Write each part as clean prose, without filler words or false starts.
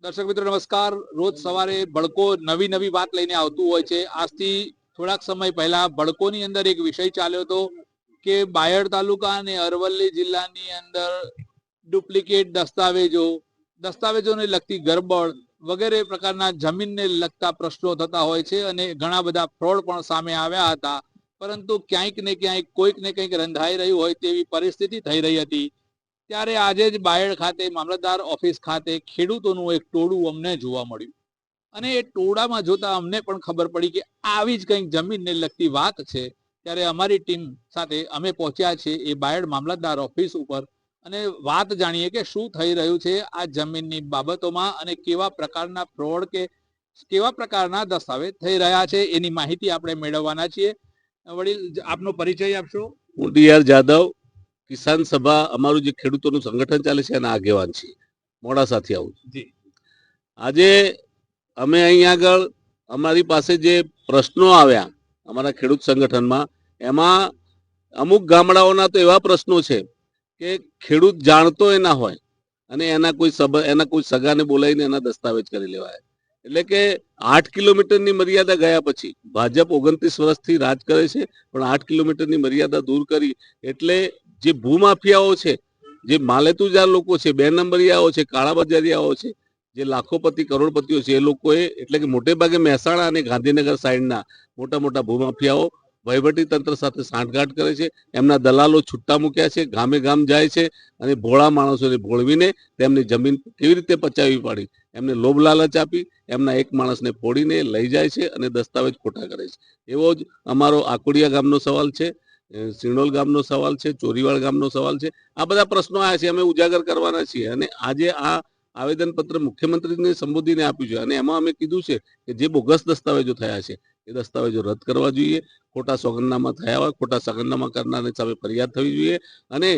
દર્શક મિત્રો નમસ્કાર. રોજ સવારે બળકો નવી નવી વાત લઈને આવતું હોય છે. આજથી થોડાક સમય પહેલા બળકોની અંદર એક વિષય ચાલ્યો હતો કે બાયડ તાલુકા અને અરવલ્લી જિલ્લાની અંદર ડુપ્લિકેટ દસ્તાવેજોને લગતી ગરબડ વગેરે પ્રકારના જમીનને લગતા પ્રશ્નો થતા હોય છે અને ઘણા બધા ફ્રોડ પણ સામે આવ્યા હતા. પરંતુ ક્યાંક ને ક્યાંક કોઈક ને કંઈક રંધાઈ રહ્યું હોય તેવી પરિસ્થિતિ થઈ રહી હતી. ત્યારે આજે જ બાયડ ખાતે મામલતદાર ઓફિસ ખાતે ખેડૂતોનું એક ટોળું અમને જોવા મળ્યું અને એ ટોળામાં જોતા અમને પણ ખબર પડી કે આવી જ કંઈક જમીનને લગતી વાત છે. ત્યારે અમારી ટીમ સાથે અમે પહોંચ્યા છે એ બાયડ મામલતદાર ઓફિસ ઉપર અને વાત જાણીએ કે શું થઈ રહ્યું છે આ જમીનની બાબતોમાં અને કેવા પ્રકારના ફ્રોડ કે કેવા પ્રકારના દસ્તાવેજ થઈ રહ્યા છે એની માહિતી આપણે મેળવવાના છીએ. વડીલ, આપનો પરિચય આપશો? હું ડીઆર જાદવ, કિસાન સભા અમારું જે ખેડૂતોનું સંગઠન ચાલે છે એના આગેવાન છીએ. મોડાસાથી આવું છું. આજે અમે અહીંયા આગળ અમારી પાસે જે પ્રશ્નો આવ્યા અમારા ખેડૂત સંગઠનમાં, એમાં અમુક ગામડાઓના તો એવા પ્રશ્નો છે કે ખેડૂત જાણતો એ ના હોય અને એના કોઈ સગાને બોલાવીને એના દસ્તાવેજ કરી લેવાય. એટલે કે 8 કિલોમીટરની મર્યાદા ગયા પછી ભાજપ 29 વર્ષથી રાજ કરે છે, પણ 8 કિલોમીટરની મર્યાદા દૂર કરી એટલે જે ભૂમાફિયાઓ છે, જે માલેતુજાર લોકો છે, 2 નંબરિયાઓ છે, કાળા બજારિયાઓ છે, જે લાખોપતિ કરોડપતિઓ છે, એ લોકોએ એટલે કે મોટે ભાગે મહેસાણા અને ગાંધીનગર સાઈડના મોટા મોટા ભૂમાફિયાઓ વહીવટી તંત્ર સાથે સાંઠગાંઠ કરે છે. એમના દલાલો છૂટા મૂક્યા છે, ગામે ગામ જાય છે અને ભોળા માણસોને ભોળવીને તેમની જમીન કેવી રીતે પચાવી પાડી એમને લોભ લાલચ આપી એમના એક માણસને ફોડીને લઈ જાય છે અને દસ્તાવેજ ખોટા કરે છે. એવો જ અમારો આકોડિયા ગામનો સવાલ છે, સિણોલ ગામનો સવાલ છે, ચોરીવાડ ગામનો સવાલ છે. આ બધા પ્રશ્નો આવ્યા છે, અમે ઉજાગર કરવાના છીએ અને આજે આ આવેદનપત્ર મુખ્યમંત્રીને સંબોધીને આપ્યું છે અને એમાં અમે કીધું છે કે જે બોગસ દસ્તાવેજો થયા છે એ દસ્તાવેજો રદ કરવા જોઈએ. ખોટા સોગંદનામા થયા હોય, ખોટા સોગંદનામા કરનારની સામે ફરિયાદ થવી જોઈએ અને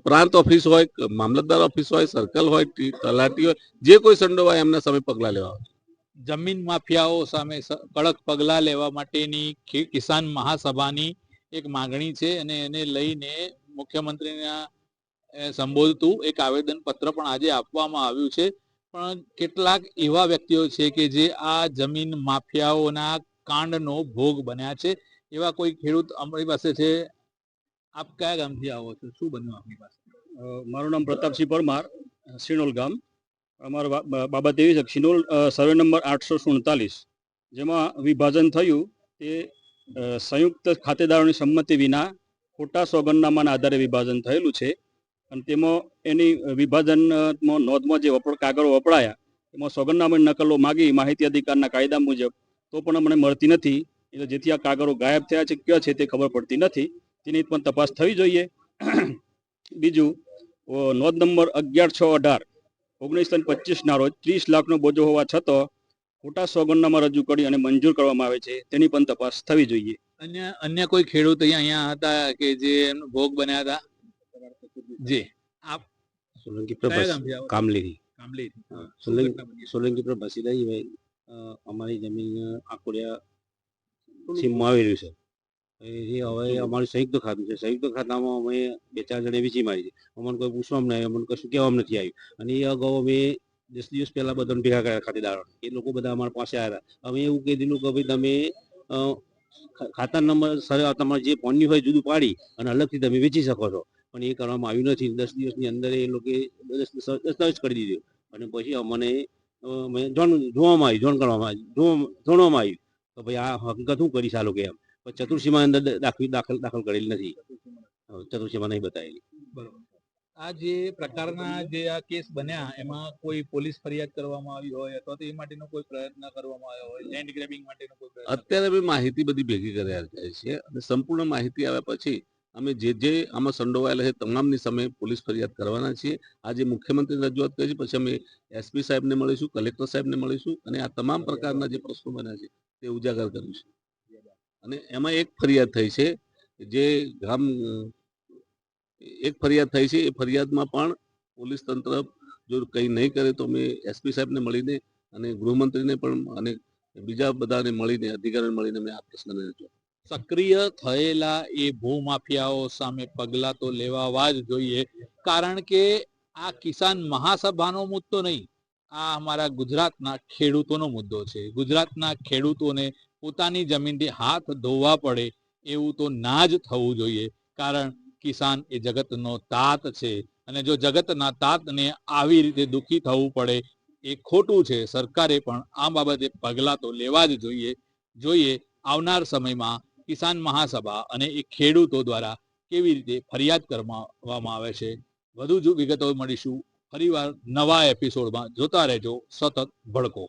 પ્રાંત ઓફિસ હોય, મામલતદાર ઓફિસ હોય, સર્કલ હોય, તલાટી હોય, જે કોઈ સંડોવાય એમના સામે પગલાં લેવા હોય. જમીન માફિયાઓ સામે કડક પગલાં લેવા માટેની કિસાન મહાસભાની એક માંગણી છે અને એને લઈને મુખ્યમંત્રીના સંબોધતું એક આવેદન પત્ર પણ આજે આપવામાં આવ્યું છે. પણ કેટલાક એવા વ્યક્તિઓ છે કે જે આ જમીન માફિયાઓના કાંડનો ભોગ બન્યા છે. એવા કોઈ ખેડૂત અમારી પાસે છે. આપ કયા ગામથી આવો છો? શું બન્યું આપની પાસે? મારું નામ પ્રતાપસિંહ પરમાર, સિનોલ ગામ. અમારો બાબત એવી છે કે સિનોલ સર્વે નંબર 847 જેમાં વિભાજન થયું તે સંયુક્ત ખાતેદારોની સંમતિ વિના ખોટા સોગંદનામાના આધારે વિભાજન થયેલું છે અને તેમાં એની વિભાજનમાં નોંધમાં જે કાગળો વપરાયા એમાં સોગંદનામાની નકલો માગી માહિતી અધિકારના કાયદા મુજબ, તો પણ અમને મળતી નથી. એટલે જેથી આ કાગળો ગાયબ થયા છે, ક્યાં છે તે ખબર પડતી નથી. તેની પણ તપાસ થવી જોઈએ. બીજું, નોંધ નંબર 11/6/18 1925 રોજ 30 લાખનો બોજો હોવા છતાં ખોટા સોગંદનામા રજૂ કરી અને મંજૂર કરવામાં આવે છે, તેની પણ તપાસ થવી જોઈએ. અન્ય કોઈ ખેડૂત અહીંયા હતા કે જે ભોગ બન્યા હતા? જી, આપ સોલંકી કામલેરી સોલંકી પ્રભાસીભાઈ, અમારી જમીન આકોડિયા સીમમાં આવેલું છે. એ હવે અમારું સંયુક્ત ખાતું છે. સંયુક્ત ખાતામાં અમે 2-4 જણે વેચી મારી છે. અમને કોઈ પૂછવામાં નહીં, અમને કશું કહેવામાં નથી આવ્યું. અને એ અગાઉ અમે 10 દિવસ પહેલા બધાને ભેગા કર્યા ખાતેદારો. એ લોકો બધા અમારા પાસે આવ્યા. અમે એવું કહી દીધું કે ભાઈ તમે ખાતા નંબર તમારે જે ફોનની હોય જુદું પાડી અને અલગથી તમે વેચી શકો છો, પણ એ કરવામાં આવ્યું નથી. 10 દિવસની અંદર એ લોકો દસ્તાવેજ કરી દીધો અને પછી અમને જાણવામાં આવ્યું કે ભાઈ આ હકીકત શું કરીશ આ લોકો એમ. ચતુર્સીમાં અંદર દાખલ કરેલી નથી, ચતુર્સીમાં નહીં બતાવેલી. બરોબર. આ જે પ્રકારના જે આ કેસ બન્યા એમાં કોઈ પોલીસ ફરિયાદ કરવામાં આવી હોય અથવા તો એ માટેનો કોઈ પ્રયત્ન કરવામાં આવ્યો હોય, લેન્ડ ગ્રેબિંગ માટેનો કોઈ પ્રયત્ન? અત્યારે અમે માહિતી બધી ભેગી કર્યા છીએ અને સંપૂર્ણ માહિતી આવ્યા પછી અમે જે આમાં સંડોવાયેલા છે તમામની સામે પોલીસ ફરિયાદ કરવાના છીએ. આજે મુખ્યમંત્રી રજૂઆત કરી છે, પછી અમે એસપી સાહેબને મળીશું, કલેક્ટર સાહેબને મળીશું અને આ તમામ પ્રકારના જે પ્રશ્નો બન્યા છે તે ઉજાગર કરીશું. અને એમાં એક ફરિયાદ થઈ છે, એ ફરિયાદમાં પણ પોલીસ તંત્ર જો કંઈ નહીં કરે તો અમે એસપી સાહેબને મળીને અને ગૃહમંત્રીને પણ અને બીજા બધાને મળીને અધિકારીને મળીને અમે આ પ્રશ્નને રજૂઆત. સક્રિય થયેલા એ ભૂમાફિયાઓ સામે પગલાં તો લેવા જ જોઈએ, કારણ કે આ કિસાન મહાસભાનો મુદ્દો નહીં, આ અમારા ગુજરાતના ખેડૂતોનો મુદ્દો છે. ગુજરાતના ખેડૂતોને પોતાની જમીનથી હાથ ધોવા પડે એવું તો ના જ થવું જોઈએ, કારણ કિસાન એ જગતનો તાત છે અને જો જગતના તાતને આવી રીતે દુઃખી થવું પડે એ ખોટું છે. સરકારે પણ આ બાબતે પગલાં તો લેવા જ જોઈએ. આવનાર સમયમાં કિસાન મહાસભા અને એ ખેડૂતો દ્વારા કેવી રીતે ફરિયાદ કરવામાં આવે છે, વધુ વિગતો મળીશું ફરીવાર નવા એપિસોડમાં. જોતા રહેજો સતત ભડકો.